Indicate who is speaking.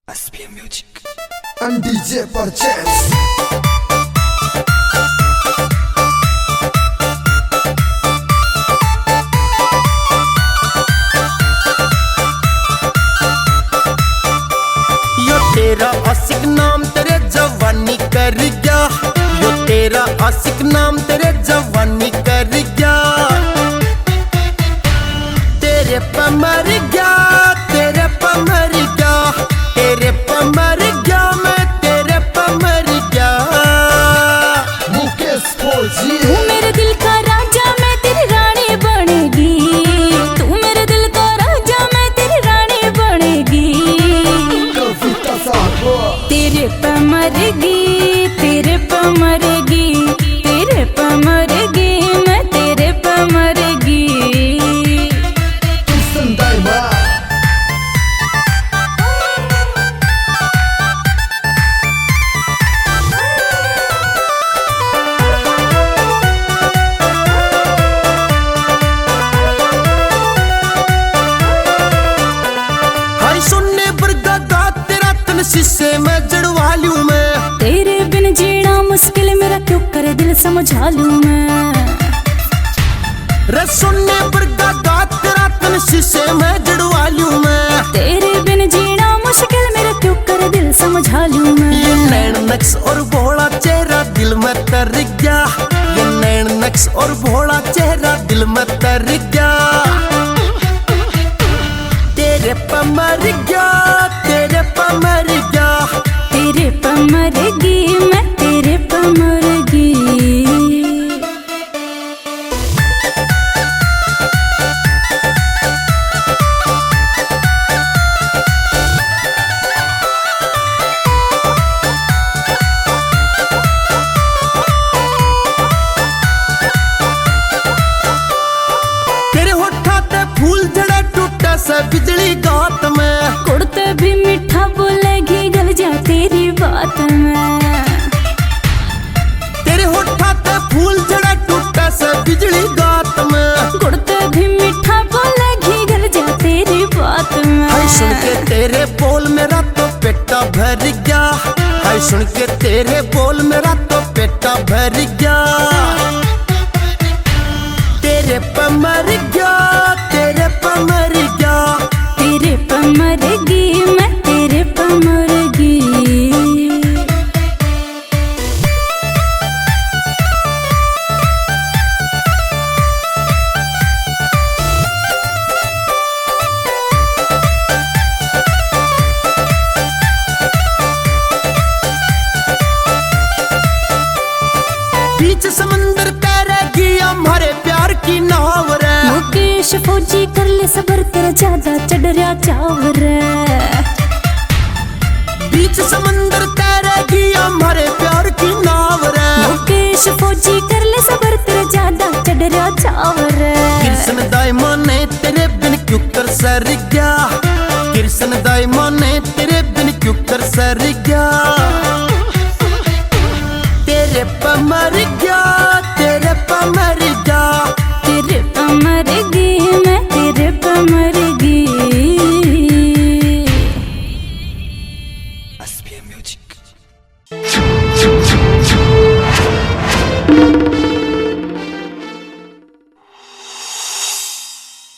Speaker 1: SPM Music and DJ Purchase.
Speaker 2: यो तेरा आशिक नाम तेरे जवानी कर गया, यो तेरा आशिक नाम तेरे जवानी कर गया। तेरे पे मर गया, तेरे पे मर गया, तेरे पे मर गया, मैं तेरे पे मर गया।
Speaker 1: मुकेश फौजी
Speaker 3: तू मेरे दिल का राजा, मैं तेरी रानी बनेगी। तू मेरे दिल का राजा, मैं तेरी रानी बनेगी।
Speaker 1: कविता साहब
Speaker 3: तेरे पे मरेगी, तेरे पे मरेगी, तेरे पे मरेगी, मैं तेरे पे मरेगी।
Speaker 1: किशन दाइमा
Speaker 2: सुनने वर्गा गा तेरा तन शीशे में जड़वा लूं मैं।
Speaker 3: तेरे बिन जीना मुश्किल मेरा, क्यों कर दिल समझा लूं मैं।
Speaker 2: रे सुनने वर्गा गा तेरा तन शीशे में जड़वा लूं मैं।
Speaker 3: तेरे बिन जीना मुश्किल मेरा, क्यों कर दिल समझा लूं मैं।
Speaker 2: ये नैन नक्श और भोला चेहरा दिल में तर गया, ये नैन नक्श और भोला चेहरा दिल में तर गया। तेरे पे मर गया, तेरे पे मर गया,
Speaker 3: तेरे पे मरेगी, मैं तेरे पे मरेगी।
Speaker 2: तेरे होठा ते फूल जड़ा टूटा सा बिजली गात में।
Speaker 3: कुड़ते भी मीठा बोलेगी, गल जा तेरी बात में।
Speaker 2: तेरे होठा ते फूल जड़ा टूटा सा बिजली गात में।
Speaker 3: कुड़ते भी मीठा बोलेगी, गल जा तेरी बात में।
Speaker 2: हाय सुन के तेरे बोल मेरा तो पेटा भर गया, हाय सुन के तेरे बोल मेरा तो पेटा भर गया। तेरे पे मर गया, तेरे पे मर गया,
Speaker 3: तेरे पे मरेगी, मैं तेरे पे मरेगी।
Speaker 2: बीच समंदर तैरेगी हमारे प्यार की नाव रे।
Speaker 3: मुकेश फौजी कर ले सबर, तेरा ज्यादा चढ़ रहा चाव रे।
Speaker 2: बीच समंदर तैरेगी हमारे प्यार की नाव रे।
Speaker 3: मुकेश फौजी कर ले सबर, तेरा ज्यादा चढ़ रहा चाव रे।
Speaker 2: कृष्ण दाइमा ने तेरे बिन क्यों कर सर गया, कृष्ण दाइमा ने तेरे बिन क्यों कर सर गया। तेरे पे मर